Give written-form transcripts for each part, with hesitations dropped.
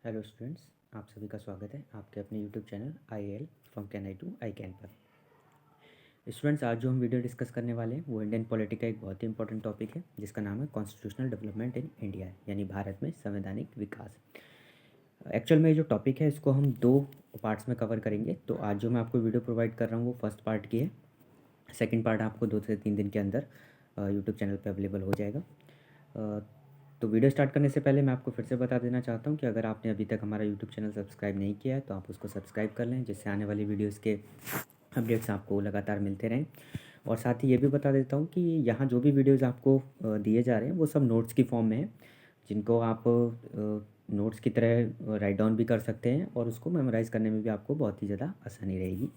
Hello students, आप सभी का स्वागत है आपके अपने YouTube channel I L from can I to I can पर। स्टूडेंट्स, आज जो हम वीडियो डिस्कस करने वाले हैं वो इंडियन पॉलिटी का एक बहुत ही इंपॉर्टेंट टॉपिक है जिसका नाम है कॉन्स्टिट्यूशनल डेवलपमेंट इन इंडिया, यानी भारत में संवैधानिक विकास। एक्चुअल में ये जो टॉपिक है इसको हम दो पार्ट्स में कवर करेंगे। तो आज जो मैं आपको वीडियो प्रोवाइड कर रहा हूँ वो फर्स्ट पार्ट की है। सेकेंड पार्ट आपको 2 से 3 दिन के अंदर यूट्यूब चैनल पर अवेलेबल हो जाएगा। तो वीडियो स्टार्ट करने से पहले मैं आपको फिर से बता देना चाहता हूँ कि अगर आपने अभी तक हमारा यूट्यूब चैनल सब्सक्राइब नहीं किया है तो आप उसको सब्सक्राइब कर लें, जिससे आने वाली वीडियोस के अपडेट्स आपको लगातार मिलते रहें। और साथ ही ये भी बता देता हूँ कि यहाँ जो भी वीडियोज़ आपको दिए जा रहे हैं वो सब नोट्स की फॉर्म में है, जिनको आप नोट्स की तरह राइट डाउन भी कर सकते हैं और उसको मेमोराइज़ करने में भी आपको बहुत ही ज़्यादा आसानी रहेगी।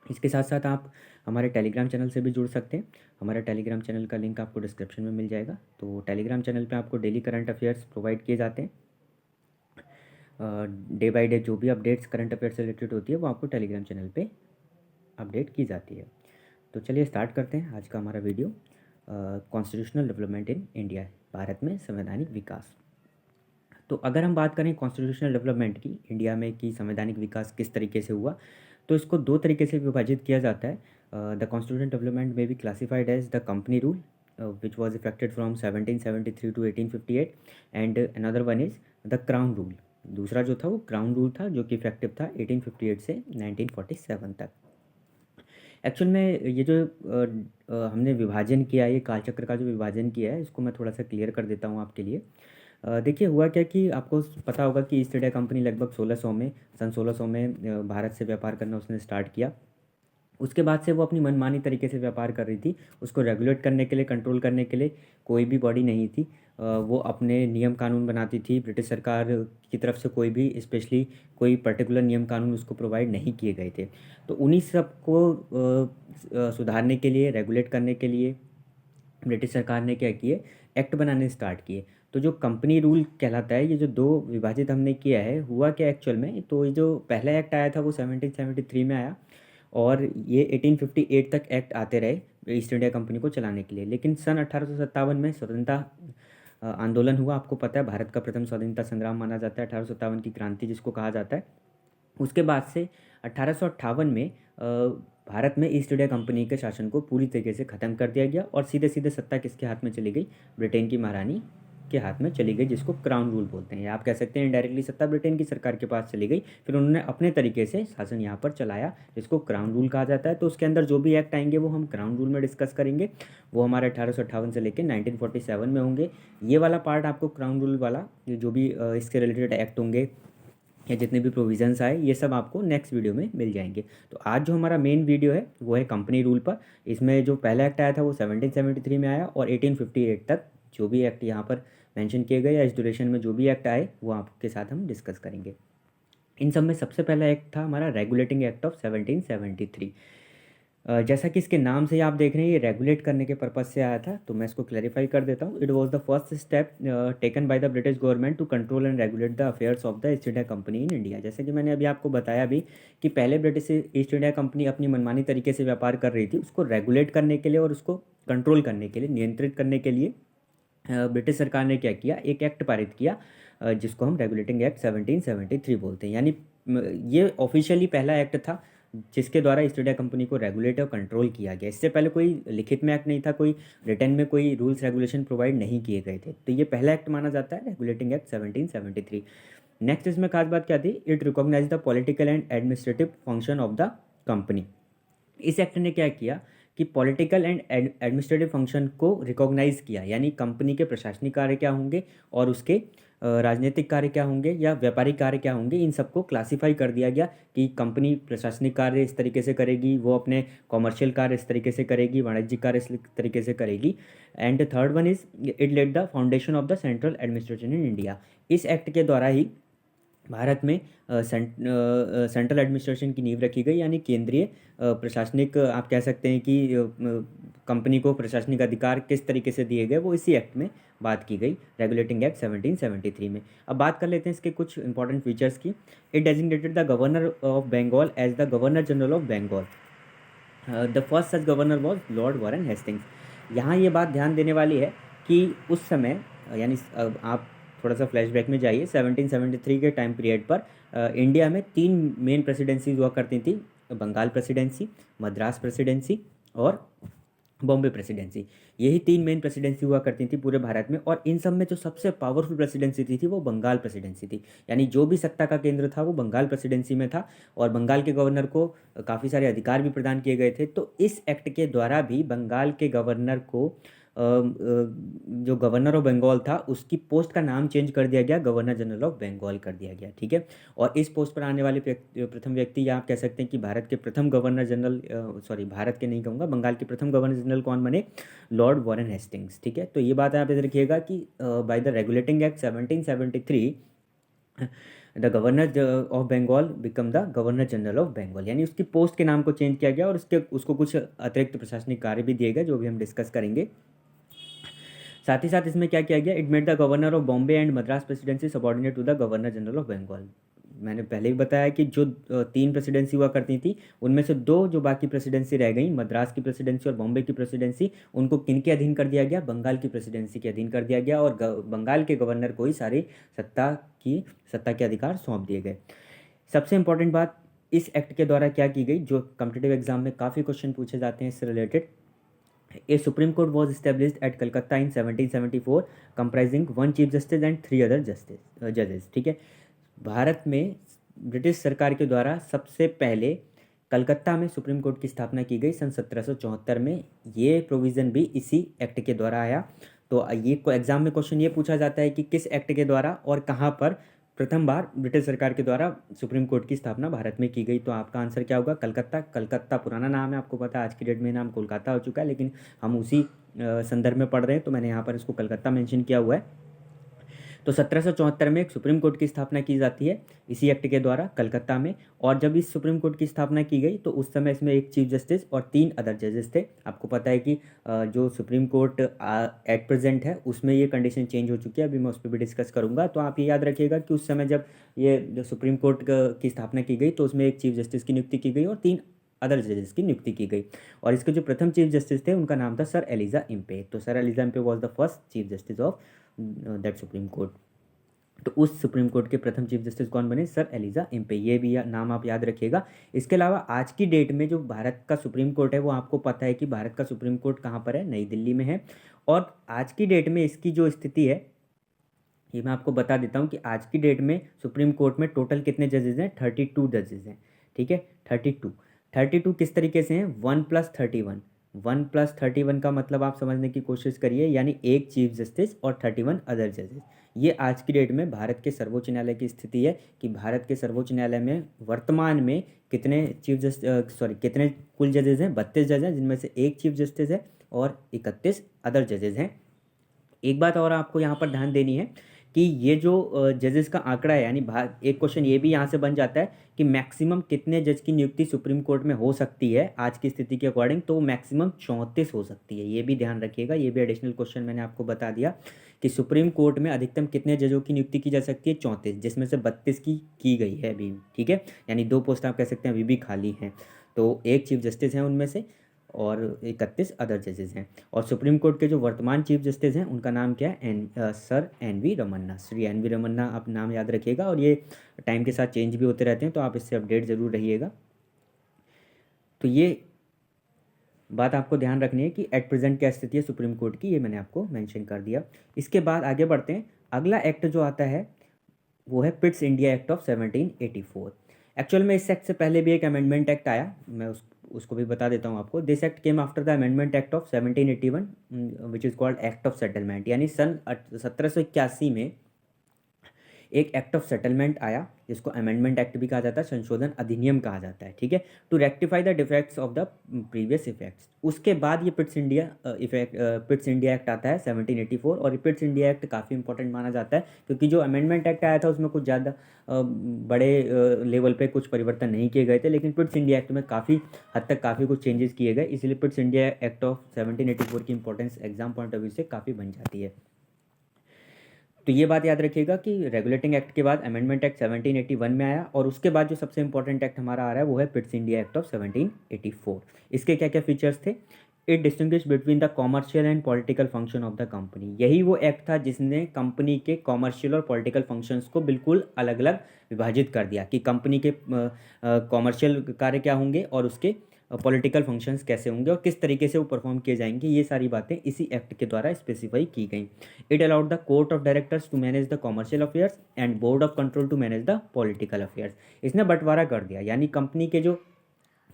इसके साथ साथ आप हमारे टेलीग्राम चैनल से भी जुड़ सकते हैं। हमारा टेलीग्राम चैनल का लिंक आपको डिस्क्रिप्शन में मिल जाएगा। तो टेलीग्राम चैनल पे आपको डेली करंट अफेयर्स प्रोवाइड किए जाते हैं। डे बाय डे जो भी अपडेट्स करंट अफेयर से रिलेटेड होती है वो आपको टेलीग्राम चैनल पे अपडेट की जाती है। तो चलिए स्टार्ट करते हैं आज का हमारा video. Constitutional development in India, Bharat में संवैधानिक विकास। तो अगर हम बात करें कॉन्स्टिट्यूशनल डेवलपमेंट की इंडिया में कि संवैधानिक विकास किस तरीके से हुआ, तो इसको दो तरीके से विभाजित किया जाता है। द कॉन्स्टिट्यूशनल डेवलपमेंट में भी classified as the company rule which was effected from 1773 to 1858 and another one is the crown rule. दूसरा जो था वो क्राउन रूल था जो कि इफेक्टिव था 1858 से 1947 तक। एक्चुअल में ये जो हमने विभाजन किया, ये कालचक्र का जो विभाजन किया है, इसको मैं थोड़ा सा क्लियर कर देता हूँ आपके लिए। देखिए हुआ क्या कि आपको पता होगा कि ईस्ट इंडिया कंपनी लगभग 1600 में भारत से व्यापार करना उसने स्टार्ट किया। उसके बाद से वो अपनी मनमानी तरीके से व्यापार कर रही थी। उसको रेगुलेट करने के लिए, कंट्रोल करने के लिए कोई भी बॉडी नहीं थी। वो अपने नियम कानून बनाती थी। ब्रिटिश सरकार की तरफ से कोई भी स्पेशली कोई पर्टिकुलर नियम कानून उसको प्रोवाइड नहीं किए गए थे। तो उन्हीं सब को सुधारने के लिए, रेगुलेट करने के लिए ब्रिटिश सरकार ने क्या किए, एक्ट बनाने स्टार्ट किए। तो जो कंपनी रूल कहलाता है, ये जो दो विभाजित हमने किया है, हुआ क्या एक्चुअल में, तो ये जो पहला एक्ट आया था वो 1773 में आया और ये 1858 तक एक्ट आते रहे ईस्ट इंडिया कंपनी को चलाने के लिए। लेकिन सन 1857 में स्वतंत्रता आंदोलन हुआ। आपको पता है भारत का प्रथम स्वतंत्रता संग्राम माना जाता है 1857 की क्रांति जिसको कहा जाता है। उसके बाद से 1858 में भारत में ईस्ट इंडिया कंपनी के शासन को पूरी तरीके से ख़त्म कर दिया गया और सीधे सीधे सत्ता किसके हाथ में चली गई, ब्रिटेन की महारानी के हाथ में चली गई, जिसको क्राउन रूल बोलते हैं। या आप कह सकते हैं इनडायरेक्टली सत्ता ब्रिटेन की सरकार के पास चली गई। फिर उन्होंने अपने तरीके से शासन यहाँ पर चलाया, जिसको क्राउन रूल कहा जाता है। तो उसके अंदर जो भी एक्ट आएंगे वो हम क्राउन रूल में डिस्कस करेंगे। वो हमारे 1858 से लेकर 1947 में होंगे। ये वाला पार्ट आपको क्राउन रूल वाला, जो भी इसके रिलेटेड एक्ट होंगे या जितने भी प्रोविजंस आए, ये सब आपको नेक्स्ट वीडियो में मिल जाएंगे। तो आज जो हमारा मेन वीडियो है वो है कंपनी रूल पर। इसमें जो पहला एक्ट आया था वो 1773 में आया और 1858 तक जो भी एक्ट यहाँ पर मेंशन किए गए या इस ड्यूरेशन में जो भी एक्ट आए वो आपके साथ हम डिस्कस करेंगे। इन सब में सबसे पहला एक्ट था हमारा रेगुलेटिंग एक्ट ऑफ 1773। जैसा कि इसके नाम से ही आप देख रहे हैं ये रेगुलेट करने के पर्पज़ से आया था, तो मैं इसको क्लैरिफाई कर देता हूँ। It was the first step taken by the British government to control and regulate the affairs of the East India company in India. जैसे कि मैंने अभी आपको बताया भी कि पहले ब्रिटिश ईस्ट इंडिया कंपनी अपनी मनमानी तरीके से व्यापार कर रही थी, उसको रेगुलेट करने के लिए और उसको कंट्रोल करने के लिए, नियंत्रित करने के लिए ब्रिटिश सरकार ने क्या किया, एक एक्ट पारित किया जिसको हम रेगुलेटिंग एक्ट 1773 बोलते हैं। यानी ये ऑफिशियली पहला एक्ट था जिसके द्वारा ईस्ट इंडिया कंपनी को रेगुलेट और कंट्रोल किया गया। इससे पहले कोई लिखित में एक्ट नहीं था, कोई रिटर्न में कोई रूल्स रेगुलेशन प्रोवाइड नहीं किए गए थे। तो ये पहला एक्ट माना जाता है, रेगुलेटिंग एक्ट 1773। नेक्स्ट इसमें खास बात क्या थी, it recognize the political and administrative function of the company. इस एक्ट ने क्या किया कि पॉलिटिकल एंड एडमिनिस्ट्रेटिव फंक्शन को रिकॉग्नाइज किया, यानी कंपनी के प्रशासनिक कार्य क्या होंगे और उसके राजनीतिक कार्य क्या होंगे या व्यापारिक कार्य क्या होंगे, इन सबको क्लासीफाई कर दिया गया कि कंपनी प्रशासनिक कार्य इस तरीके से करेगी, वो अपने कॉमर्शियल कार्य इस तरीके से करेगी, वाणिज्यिक कार्य इस तरीके से करेगी। And third one is it led the foundation of the central administration in India. इस एक्ट के द्वारा ही भारत में सेंट्रल एडमिनिस्ट्रेशन की नींव रखी गई, यानी केंद्रीय प्रशासनिक, आप कह सकते हैं कि कंपनी को प्रशासनिक अधिकार किस तरीके से दिए गए वो इसी एक्ट में बात की गई, रेगुलेटिंग एक्ट 1773 में। अब बात कर लेते हैं इसके कुछ इंपॉर्टेंट फीचर्स की। It designated the governor of Bengal as the governor general of Bengal. The first such governor was Lord Warren Hastings. यहाँ ये बात ध्यान देने वाली है कि उस समय, यानी आप थोड़ा सा फ्लैशबैक में जाइए। 1773 के टाइम पीरियड पर इंडिया में 3 मेन प्रेसिडेंसीज हुआ करती थी, बंगाल प्रेसिडेंसी, मद्रास प्रेसिडेंसी और बॉम्बे प्रेसिडेंसी। यही 3 मेन प्रेसिडेंसी हुआ करती थी पूरे भारत में, और इन सब में जो सबसे पावरफुल प्रेसिडेंसी थी वो बंगाल प्रेसिडेंसी थी। यानी जो भी सत्ता का केंद्र था वो बंगाल प्रेसिडेंसी में था, और बंगाल के गवर्नर को काफ़ी सारे अधिकार भी प्रदान किए गए थे। तो इस एक्ट के द्वारा भी बंगाल के गवर्नर को जो गवर्नर ऑफ बंगाल था उसकी पोस्ट का नाम चेंज कर दिया गया, गवर्नर जनरल ऑफ बंगाल कर दिया गया, ठीक है। और इस पोस्ट पर आने वाले प्रथम व्यक्ति, या आप कह सकते हैं कि भारत के प्रथम गवर्नर जनरल, सॉरी भारत के नहीं कहूँगा, बंगाल के प्रथम गवर्नर जनरल कौन बने? लॉर्ड वॉरेन हेस्टिंग्स, ठीक है। तो ये बात आप याद रखिएगा कि by the regulating act 1773 the governor of Bengal become the governor general of Bengal, यानी उसकी पोस्ट के नाम को चेंज किया गया, और उसको कुछ अतिरिक्त प्रशासनिक कार्य भी दिए गए जो भी हम डिस्कस करेंगे। साथ ही साथ इसमें क्या किया गया, it made the governor of Bombay and Madras presidency subordinate to the governor general of Bengal. मैंने पहले भी बताया कि जो 3 प्रेसिडेंसी हुआ करती थी उनमें से 2 जो बाकी प्रेसिडेंसी रह गई, मद्रास की प्रेसिडेंसी और बॉम्बे की प्रेसिडेंसी, उनको किनके अधीन कर दिया गया? बंगाल की प्रेसिडेंसी के अधीन कर दिया गया, और बंगाल के गवर्नर को ही सारी सत्ता के अधिकार सौंप दिए गए। सबसे इंपॉर्टेंट बात इस एक्ट के द्वारा क्या की गई, जो कॉम्पिटिटिव एग्जाम में काफ़ी क्वेश्चन पूछे जाते हैं इससे related. A Supreme Court was established at Calcutta in 1774, comprising 1 Chief Justice and 3 other judges, ठीक है। भारत में ब्रिटिश सरकार के द्वारा सबसे पहले कलकत्ता में सुप्रीम कोर्ट की स्थापना की गई सन 1774 में। ये प्रोविज़न भी इसी एक्ट के द्वारा आया। तो ये एग्जाम में क्वेश्चन ये पूछा जाता है कि किस एक्ट के द्वारा और कहाँ पर प्रथम बार ब्रिटिश सरकार के द्वारा सुप्रीम कोर्ट की स्थापना भारत में की गई। तो आपका आंसर क्या होगा? कलकत्ता। कलकत्ता पुराना नाम है, आपको पता है, आज की डेट में नाम कोलकाता हो चुका है, लेकिन हम उसी संदर्भ में पढ़ रहे हैं तो मैंने यहाँ पर इसको कलकत्ता मेंशन किया हुआ है। तो 1774 में एक सुप्रीम कोर्ट की स्थापना की जाती है इसी एक्ट के द्वारा कलकत्ता में। और जब इस सुप्रीम कोर्ट की स्थापना की गई तो उस समय इसमें 1 चीफ जस्टिस और 3 अदर जजेस थे। आपको पता है कि जो सुप्रीम कोर्ट एट प्रेजेंट है उसमें ये कंडीशन चेंज हो चुकी है, अभी मैं उस पर भी डिस्कस करूंगा। तो आप ये याद रखिएगा कि उस समय जब ये जो सुप्रीम कोर्ट की स्थापना की गई तो उसमें 1 चीफ जस्टिस की नियुक्ति की गई और 3 अदर जजेस की नियुक्ति की गई। और इसके जो प्रथम चीफ जस्टिस थे उनका नाम था सर एलिजा इम्पे। तो sir Elijah Impey was the first chief justice of that supreme court. तो उस सुप्रीम कोर्ट के प्रथम चीफ जस्टिस कौन बने? Sir Elijah Impey. ये भी नाम आप याद रखिएगा। इसके अलावा आज की डेट में जो भारत का सुप्रीम कोर्ट है वो आपको पता है कि भारत का सुप्रीम कोर्ट कहाँ पर है? नई दिल्ली में है। और आज की डेट में इसकी जो स्थिति है ये मैं आपको बता देता हूँ कि आज की डेट में सुप्रीम कोर्ट में टोटल कितने जजेस हैं? 32 जजेस हैं, ठीक है। 32 किस तरीके से हैं? 1+31। 1+31 का मतलब आप समझने की कोशिश करिए, यानी 1 चीफ जस्टिस और 31 अदर जजेस। ये आज की डेट में भारत के सर्वोच्च न्यायालय की स्थिति है कि भारत के सर्वोच्च न्यायालय में वर्तमान में कितने कितने कुल जजेस हैं? 32 जज हैं, जिनमें से 1 चीफ जस्टिस है और 31 अदर जजेस हैं। एक बात और आपको यहाँ पर ध्यान देनी है कि ये जो जजेस का आंकड़ा है, यानी एक क्वेश्चन ये भी यहाँ से बन जाता है कि मैक्सिमम कितने जज की नियुक्ति सुप्रीम कोर्ट में हो सकती है आज की स्थिति के अकॉर्डिंग? तो मैक्सिमम 34 हो सकती है। ये भी ध्यान रखिएगा, ये भी एडिशनल क्वेश्चन मैंने आपको बता दिया कि सुप्रीम कोर्ट में अधिकतम कितने जजों की नियुक्ति की जा सकती है? 34, जिसमें से 32 की गई है अभी, ठीक है। यानी 2 पोस्ट आप कह सकते हैं अभी भी खाली हैं। तो 1 चीफ जस्टिस हैं उनमें से और 31 अदर जजेस हैं। और सुप्रीम कोर्ट के जो वर्तमान चीफ जस्टिस हैं उनका नाम क्या है? सर एन.वी. रमन्ना। श्री एन.वी. रमन्ना आप नाम याद रखिएगा, और ये टाइम के साथ चेंज भी होते रहते हैं तो आप इससे अपडेट ज़रूर रहिएगा। तो ये बात आपको ध्यान रखनी है कि एट प्रेजेंट क्या स्थिति है सुप्रीम कोर्ट की, ये मैंने आपको मेंशन कर दिया। इसके बाद आगे बढ़ते हैं। अगला एक्ट जो आता है वो है Pitt's India act of 1784। Actual में इस एक्ट से पहले भी एक अमेंडमेंट एक्ट आया, मैं उसको भी बता देता हूँ आपको। This act came after the amendment act of 1781 which is called act of settlement. यानी सन 1781 में एक एक्ट ऑफ सेटलमेंट आया जिसको अमेंडमेंट एक्ट भी कहा जाता है, संशोधन अधिनियम कहा जाता है, ठीक है। To rectify the defects of the previous effects. उसके बाद ये पिट्स इंडिया एक्ट आता है 1784। और ये पिट्स इंडिया एक्ट काफ़ी इंपॉर्टेंट माना जाता है क्योंकि जो अमेंडमेंट एक्ट आया था उसमें कुछ ज़्यादा बड़े लेवल पे कुछ परिवर्तन नहीं किए गए थे, लेकिन पिट्स इंडिया एक्ट में काफ़ी हद तक काफ़ी कुछ चेंजेस किए गए। इसलिए पिट्स इंडिया एक्ट ऑफ 1784 की importance exam point of view से काफ़ी बन जाती है। तो ये बात याद रखिएगा कि रेगुलेटिंग एक्ट के बाद अमेंडमेंट एक्ट 1781 में आया, और उसके बाद जो सबसे इंपॉर्टेंट एक्ट हमारा आ रहा है वो है पिट्स इंडिया एक्ट ऑफ 1784। इसके क्या क्या फीचर्स थे? It distinguish between the commercial and political function of the company. यही वो एक्ट था जिसने कंपनी के कॉमर्शियल और पॉलिटिकल फंक्शंस को बिल्कुल अलग अलग विभाजित कर दिया कि कंपनी के कॉमर्शियल कार्य क्या होंगे और उसके पॉलिटिकल फंक्शंस कैसे होंगे और किस तरीके से वो परफॉर्म किए जाएंगे। ये सारी बातें इसी एक्ट के द्वारा स्पेसिफाई की गई। It allowed the court of directors to manage the commercial affairs and board of control to manage the political affairs. इसने बंटवारा कर दिया, यानी कंपनी के जो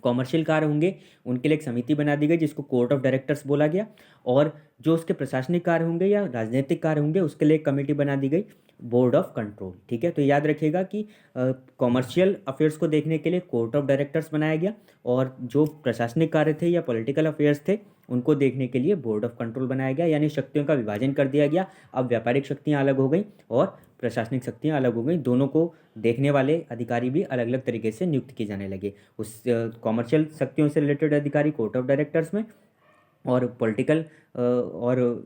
कॉमर्शियल कार्य होंगे उनके लिए एक समिति बना दी गई जिसको कोर्ट ऑफ डायरेक्टर्स बोला गया, और जो उसके प्रशासनिक कार्य होंगे या राजनीतिक कार्य होंगे उसके लिए एक कमेटी बना दी गई, बोर्ड ऑफ कंट्रोल। ठीक है, तो याद रखिएगा कि कॉमर्शियल अफेयर्स को देखने के लिए कोर्ट ऑफ डायरेक्टर्स बनाया गया, और जो प्रशासनिक कार्य थे या पॉलिटिकल अफेयर्स थे उनको देखने के लिए बोर्ड ऑफ कंट्रोल बनाया गया। यानी शक्तियों का विभाजन कर दिया गया। अब व्यापारिक शक्तियाँ अलग हो गई और प्रशासनिक शक्तियाँ अलग हो गई। दोनों को देखने वाले अधिकारी भी अलग अलग तरीके से नियुक्त किए जाने लगे। उस कॉमर्शियल शक्तियों से रिलेटेड अधिकारी कोर्ट ऑफ डायरेक्टर्स में, और पॉलिटिकल और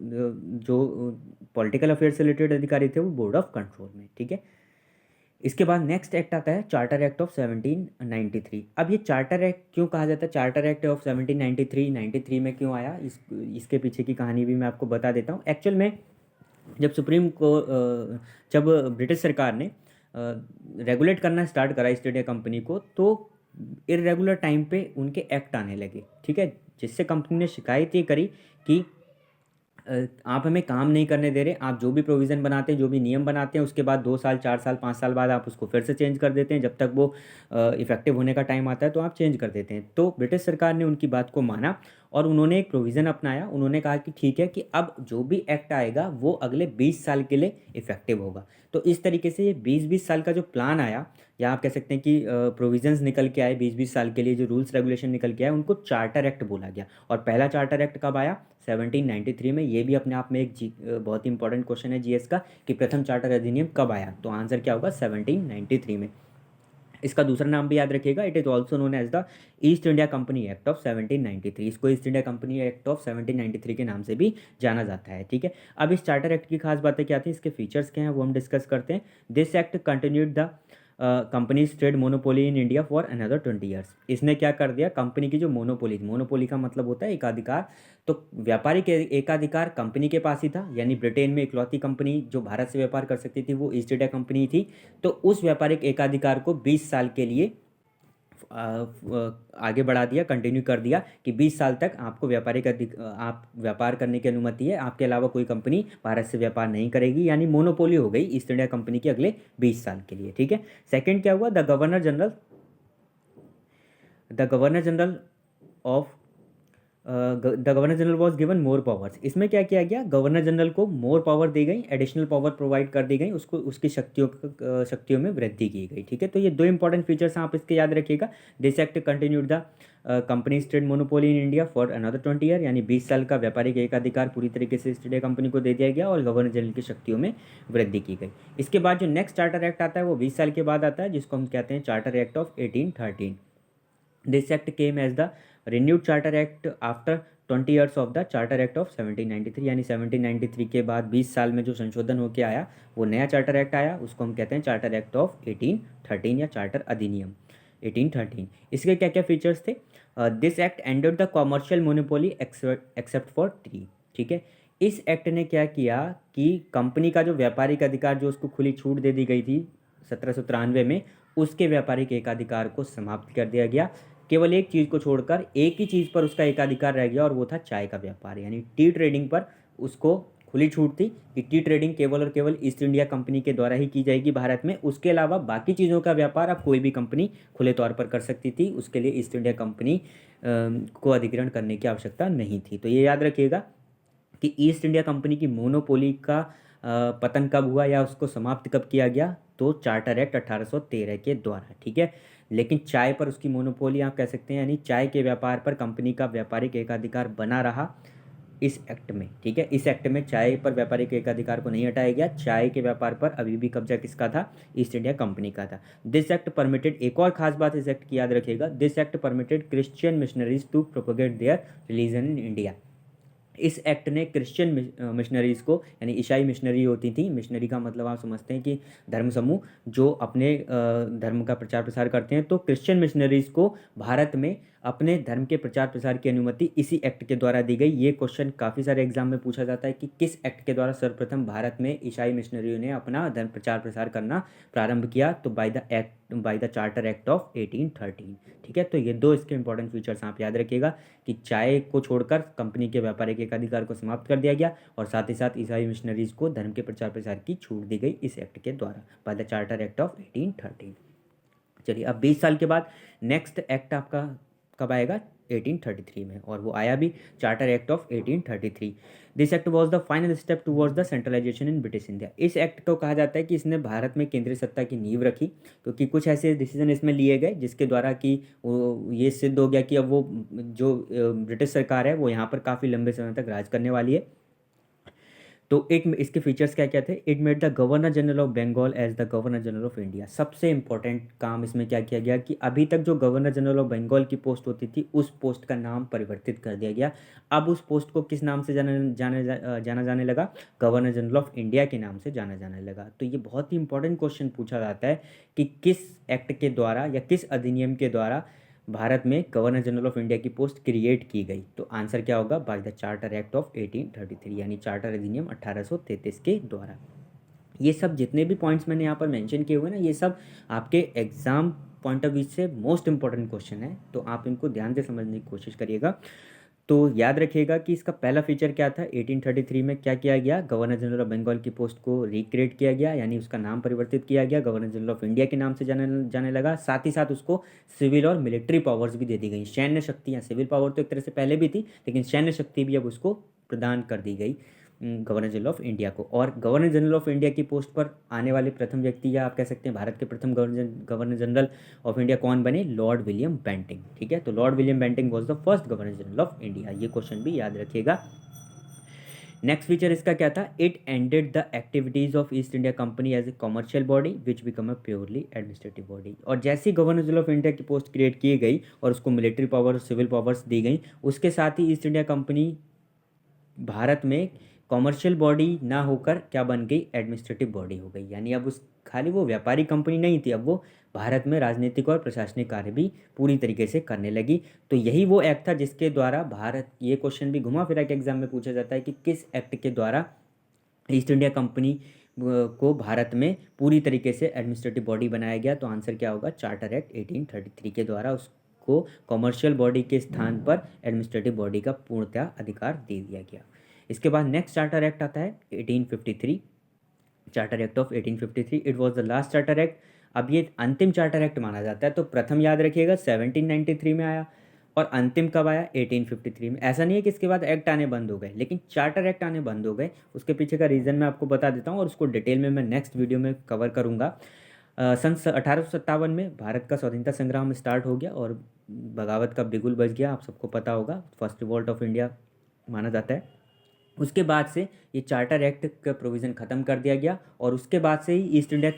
जो पॉलिटिकल अफेयर से रिलेटेड अधिकारी थे वो बोर्ड ऑफ कंट्रोल में। ठीक है, इसके बाद नेक्स्ट एक्ट आता है चार्टर एक्ट ऑफ 1793। अब ये चार्टर एक्ट क्यों कहा जाता है, चार्टर एक्ट ऑफ 1793 में क्यों आया, इसके पीछे की कहानी भी मैं आपको बता देता हूँ। एक्चुअल में जब ब्रिटिश सरकार ने रेगुलेट करना स्टार्ट करा ईस्ट इंडिया कंपनी को, तो इरेगुलर टाइम पे उनके एक्ट आने लगे। ठीक है, जिससे कंपनी ने शिकायत ये करी कि आप हमें काम नहीं करने दे रहे, आप जो भी प्रोविज़न बनाते हैं, जो भी नियम बनाते हैं, उसके बाद 2 साल 4 साल 5 साल बाद आप उसको फिर से चेंज कर देते हैं। जब तक वो इफेक्टिव होने का टाइम आता है तो आप चेंज कर देते हैं। तो ब्रिटिश सरकार ने उनकी बात को माना और उन्होंने एक प्रोविज़न अपनाया। उन्होंने कहा कि ठीक है कि अब जो भी एक्ट आएगा वो अगले 20 साल के लिए इफेक्टिव होगा। तो इस तरीके से ये 20-20 साल का जो प्लान आया, या आप कह सकते हैं कि प्रोविजंस निकल के आए 20-20 साल के लिए, जो रूल्स रेगुलेशन निकल के आए, उनको चार्टर एक्ट बोला गया। और पहला चार्टर एक्ट कब आया, 1793 में। ये भी अपने आप में एक बहुत ही इंपॉर्टेंट क्वेश्चन है जीएस का कि प्रथम चार्टर अधिनियम कब आया, तो आंसर क्या होगा 1793 में। इसका दूसरा नाम भी याद रखिएगा, it is also known as the East India company act of 1793। इसको East India company act of 1793 के नाम से भी जाना जाता है। ठीक है, अब इस चार्टर एक्ट की खास बातें क्या थी, इसके फीचर्स क्या हैं वो हम डिस्कस करते हैं। This act continued the companies trade monopoly in India for another 20 years. इसने क्या कर दिया, कंपनी की जो मोनोपोली का मतलब होता है एकाधिकार, तो व्यापारिक एकाधिकार कंपनी के पास ही था। यानी ब्रिटेन में इकलौती कंपनी जो भारत से व्यापार कर सकती थी वो ईस्ट इंडिया कंपनी थी। तो उस व्यापारिक एकाधिकार को 20 साल के लिए आगे बढ़ा दिया, कंटिन्यू कर दिया कि 20 साल तक आपको आप व्यापार करने की अनुमति है, आपके अलावा कोई कंपनी भारत से व्यापार नहीं करेगी। यानी मोनोपोली हो गई ईस्ट इंडिया कंपनी की अगले 20 साल के लिए। ठीक है, सेकंड क्या हुआ, the governor general of the governor general was given more powers. इसमें क्या किया गया, गवर्नर जनरल को मोर पावर दी गई, एडिशनल पावर प्रोवाइड कर दी गई, उसको उसकी शक्तियों में वृद्धि की गई। ठीक है, तो ये दो इंपॉर्टेंट फीचर्स आप इसके याद रखिएगा। This act continued the companies trade monopoly in India for another 20 year. यानी 20 साल का व्यापारिक एकाधिकार पूरी तरीके से ईस्ट इंडिया कंपनी को दे दिया गया और गवर्नर जनरल की शक्तियों में वृद्धि की गई। इसके बाद जो नेक्स्ट चार्टर एक्ट आता है वो 20 साल के बाद आता है, जिसको हम कहते हैं charter act of 1813। This act came as the renewed charter act after 20 years of the charter act of 1793। यानी 1793 के बाद 20 साल में जो संशोधन होकर आया वो नया चार्टर एक्ट आया, उसको हम कहते हैं चार्टर एक्ट ऑफ 1813 या चार्टर अधिनियम 1813। इसके क्या क्या फीचर्स थे, this act ended the commercial monopoly except for T. ठीक है, इस एक्ट ने क्या किया कि कंपनी का जो व्यापारिक अधिकार जो उसको खुली छूट दे दी गई थी 1793 में, उसके व्यापारिक एकाधिकार को समाप्त कर दिया गया। केवल एक चीज़ को छोड़कर एक ही चीज़ पर उसका एकाधिकार रह गया और वो था चाय का व्यापार। यानी टी ट्रेडिंग पर उसको खुली छूट थी कि टी ट्रेडिंग केवल और केवल ईस्ट इंडिया कंपनी के द्वारा ही की जाएगी भारत में। उसके अलावा बाकी चीज़ों का व्यापार अब कोई भी कंपनी खुले तौर पर कर सकती थी, उसके लिए ईस्ट इंडिया कंपनी को अधिग्रहण करने की आवश्यकता नहीं थी। तो ये याद रखिएगा कि ईस्ट इंडिया कंपनी की मोनोपोली का पतन कब हुआ या उसको समाप्त कब किया गया, तो चार्टर एक्ट 1813 के द्वारा। ठीक है, लेकिन चाय पर उसकी मोनोपोली आप कह सकते हैं, यानी चाय के व्यापार पर कंपनी का व्यापारिक एकाधिकार बना रहा इस एक्ट में। ठीक है, इस एक्ट में चाय पर व्यापारिक एकाधिकार को नहीं हटाया गया, चाय के व्यापार पर अभी भी कब्जा किसका था, ईस्ट इंडिया कंपनी का था। दिस एक्ट परमिटेड, एक और खास बात इस एक्ट की याद रखिएगा, this act permitted Christian missionaries to propogate their religion in India. इस एक्ट ने क्रिश्चियन मिशनरीज़ को, यानी ईसाई मिशनरी होती थी, मिशनरी का मतलब आप समझते हैं कि धर्म समूह जो अपने धर्म का प्रचार प्रसार करते हैं, तो क्रिश्चियन मिशनरीज़ को भारत में अपने धर्म के प्रचार प्रसार की अनुमति इसी एक्ट के द्वारा दी गई। ये क्वेश्चन काफ़ी सारे एग्जाम में पूछा जाता है कि किस एक्ट के द्वारा सर्वप्रथम भारत में ईसाई मिशनरियों ने अपना धर्म प्रचार प्रसार करना प्रारंभ किया, तो by the charter act of 1813। ठीक है, तो ये दो इसके इंपॉर्टेंट फीचर्स आप याद रखिएगा कि चाय को छोड़कर कंपनी के व्यापारिक एकाधिकार को समाप्त कर दिया गया, और साथ ही साथ ईसाई मिशनरीज को धर्म के प्रचार प्रसार की छूट दी गई इस एक्ट के द्वारा, by the charter act of 1813। चलिए, अब 20 साल के बाद नेक्स्ट एक्ट आपका कब आएगा? 1833 में, और वो आया भी, charter act of 1833। This act was the final step towards the centralization in British India. इस एक्ट को कहा जाता है कि इसने भारत में केंद्रीय सत्ता की नींव रखी, क्योंकि कुछ ऐसे डिसीजन इसमें लिए गए जिसके द्वारा कि वो ये सिद्ध हो गया कि अब वो जो ब्रिटिश सरकार है वो यहाँ पर काफ़ी लंबे समय तक राज करने वाली है। तो एक इसके फीचर्स क्या क्या थे? It made the governor general of Bengal as the governor general of India. सबसे इंपॉर्टेंट काम इसमें क्या किया गया कि अभी तक जो गवर्नर जनरल ऑफ बंगाल की पोस्ट होती थी, उस पोस्ट का नाम परिवर्तित कर दिया गया। अब उस पोस्ट को किस नाम से जाना जाने लगा? गवर्नर जनरल ऑफ इंडिया के नाम से जाना जाने लगा। तो ये बहुत ही इंपॉर्टेंट क्वेश्चन पूछा जाता है कि किस एक्ट के द्वारा या किस अधिनियम के द्वारा भारत में गवर्नर जनरल ऑफ इंडिया की पोस्ट क्रिएट की गई। तो आंसर क्या होगा? By the charter act of 1833, यानी चार्टर अधिनियम 1833 के द्वारा। ये सब जितने भी पॉइंट्स मैंने यहाँ पर मेंशन किए हुए ना, ये सब आपके एग्जाम पॉइंट ऑफ व्यू से मोस्ट इंपॉर्टेंट क्वेश्चन है, तो आप इनको ध्यान से समझने की कोशिश करिएगा। तो याद रखिएगा कि इसका पहला फीचर क्या था? 1833 में क्या किया गया? गवर्नर जनरल ऑफ बंगाल की पोस्ट को रिक्रिएट किया गया, यानी उसका नाम परिवर्तित किया गया, गवर्नर जनरल ऑफ इंडिया के नाम से जाने लगा। साथ ही साथ उसको सिविल और मिलिट्री पावर्स भी दे दी गई, सैन्य शक्तियाँ। सिविल पावर तो एक तरह से पहले भी थी, लेकिन सैन्य शक्ति भी अब उसको प्रदान कर दी गई गवर्नर जनरल ऑफ इंडिया को। और गवर्नर जनरल ऑफ इंडिया की पोस्ट पर आने वाले प्रथम व्यक्ति, या आप कह सकते हैं भारत के प्रथम गवर्नर जनरल ऑफ इंडिया कौन बने? Lord William Bentinck. ठीक है, तो Lord William Bentinck was the first governor general of India. ये क्वेश्चन भी याद रखिएगा। नेक्स्ट फीचर इसका क्या था? It ended the activities of East India company as a commercial body which become a purely administrative body. और जैसे ही गवर्नर जनरल ऑफ इंडिया की पोस्ट क्रिएट की गई और उसको मिलिट्री पावर, सिविल पावर्स दी गई, उसके साथ ही ईस्ट इंडिया कंपनी भारत में कॉमर्शियल बॉडी ना होकर क्या बन गई? एडमिनिस्ट्रेटिव बॉडी हो गई। यानी अब उस खाली वो व्यापारी कंपनी नहीं थी, अब वो भारत में राजनीतिक और प्रशासनिक कार्य भी पूरी तरीके से करने लगी। तो यही वो एक्ट था जिसके द्वारा भारत, ये क्वेश्चन भी घुमा फिरा के एग्जाम में पूछा जाता है कि किस एक्ट के द्वारा ईस्ट इंडिया कंपनी को भारत में पूरी तरीके से एडमिनिस्ट्रेटिव बॉडी बनाया गया। तो आंसर क्या होगा? चार्टर एक्ट 1833 के द्वारा उसको कॉमर्शियल बॉडी के स्थान पर एडमिनिस्ट्रेटिव बॉडी का पूर्णतः अधिकार दे दिया गया। इसके बाद नेक्स्ट चार्टर एक्ट आता है 1853, charter act of 1853। It was the last charter act. अब ये अंतिम चार्टर एक्ट माना जाता है। तो प्रथम याद रखिएगा 1793 में आया, और अंतिम कब आया? 1853 में। ऐसा नहीं है कि इसके बाद एक्ट आने बंद हो गए, लेकिन चार्टर एक्ट आने बंद हो गए। उसके पीछे का रीज़न मैं आपको बता देता हूँ, और उसको डिटेल में मैं नेक्स्ट वीडियो में कवर करूँगा। सन 1857 में भारत का स्वतंत्रता संग्राम स्टार्ट हो गया और बगावत का बिगुल बज गया, आप सबको पता होगा। फर्स्ट रिवॉल्ट ऑफ इंडिया माना जाता है। उसके बाद से ये चार्टर एक्ट का प्रोविज़न ख़त्म कर दिया गया, और उसके बाद से ही ईस्ट इंडिया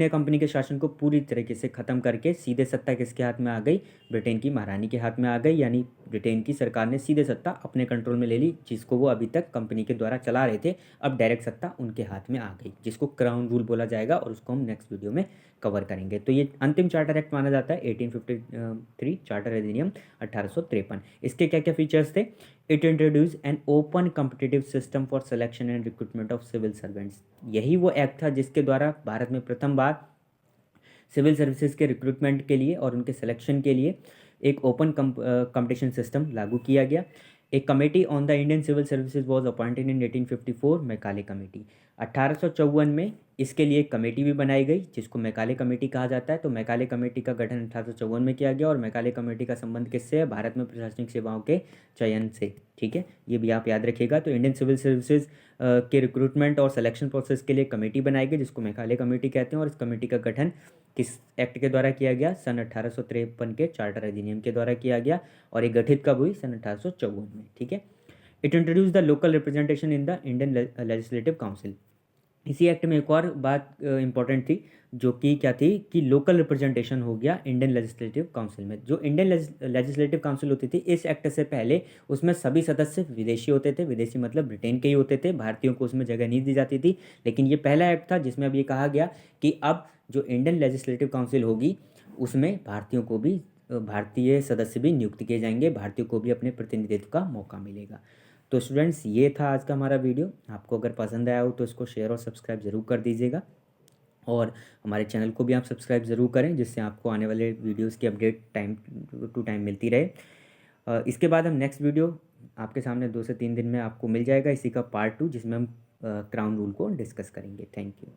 कंपनी के शासन को पूरी तरीके से ख़त्म करके सीधे सत्ता किसके हाथ में आ गई? ब्रिटेन की महारानी के हाथ में आ गई। यानी ब्रिटेन की सरकार ने सीधे सत्ता अपने कंट्रोल में ले ली, जिसको वो अभी तक कंपनी के द्वारा चला रहे थे। अब डायरेक्ट सत्ता उनके हाथ में आ गई, जिसको क्राउन रूल बोला जाएगा, और उसको हम नेक्स्ट वीडियो में कवर करेंगे। तो ये अंतिम चार्टर एक्ट माना जाता है 1853, चार्टर अधिनियम 1853। इसके क्या क्या फीचर्स थे? It introduce an open competitive system for selection and recruitment of civil servants. यही वो एक्ट था जिसके द्वारा भारत में प्रथम बार सिविल सर्विसेज के रिक्रूटमेंट के लिए और उनके सिलेक्शन के लिए एक ओपन कंपटीशन सिस्टम लागू किया गया। एक committee on the Indian civil services was appointed in 1854, Macaulay committee. 1854 में इसके लिए एक कमेटी भी बनाई गई, जिसको मैकाले कमेटी कहा जाता है। तो मैकाले कमेटी का गठन 1854 में किया गया, और मैकाले कमेटी का संबंध किससे है? भारत में प्रशासनिक सेवाओं के चयन से। ठीक है, ये भी आप याद रखिएगा। तो इंडियन सिविल सर्विसेज के रिक्रूटमेंट और सिलेक्शन प्रोसेस के लिए कमेटी बनाई गई, जिसको मैकाले कमेटी कहते हैं। और इस कमेटी का गठन किस एक्ट के द्वारा किया गया? सन 1853 के चार्टर अधिनियम के द्वारा किया गया, और ये गठित कब हुई? सन 1854 में। ठीक है। It introduce the local representation in the Indian legislative council. इसी एक्ट में एक और बात इम्पोर्टेंट थी, जो कि क्या थी कि लोकल रिप्रेजेंटेशन हो गया इंडियन लेजिस्लेटिव काउंसिल में। जो इंडियन लेजिस्लेटिव काउंसिल होती थी इस एक्ट से पहले, उसमें सभी सदस्य विदेशी होते थे, विदेशी मतलब ब्रिटेन के ही होते थे, भारतीयों को उसमें जगह नहीं दी जाती थी। लेकिन ये पहला एक्ट था जिसमें अब ये कहा गया कि अब जो इंडियन लेजिस्लेटिव काउंसिल होगी उसमें भारतीयों को भी भारतीय सदस्य भी नियुक्त किए जाएंगे, भारतीयों को भी अपने प्रतिनिधित्व का मौका मिलेगा। तो स्टूडेंट्स, ये था आज का हमारा वीडियो। आपको अगर पसंद आया हो तो इसको शेयर और सब्सक्राइब ज़रूर कर दीजिएगा, और हमारे चैनल को भी आप सब्सक्राइब ज़रूर करें, जिससे आपको आने वाले वीडियोस की अपडेट टाइम टू टाइम मिलती रहे। इसके बाद हम नेक्स्ट वीडियो आपके सामने 2 से 3 दिन में आपको मिल जाएगा, इसी का पार्ट 2, जिसमें हम क्राउन रूल को डिस्कस करेंगे। Thank you.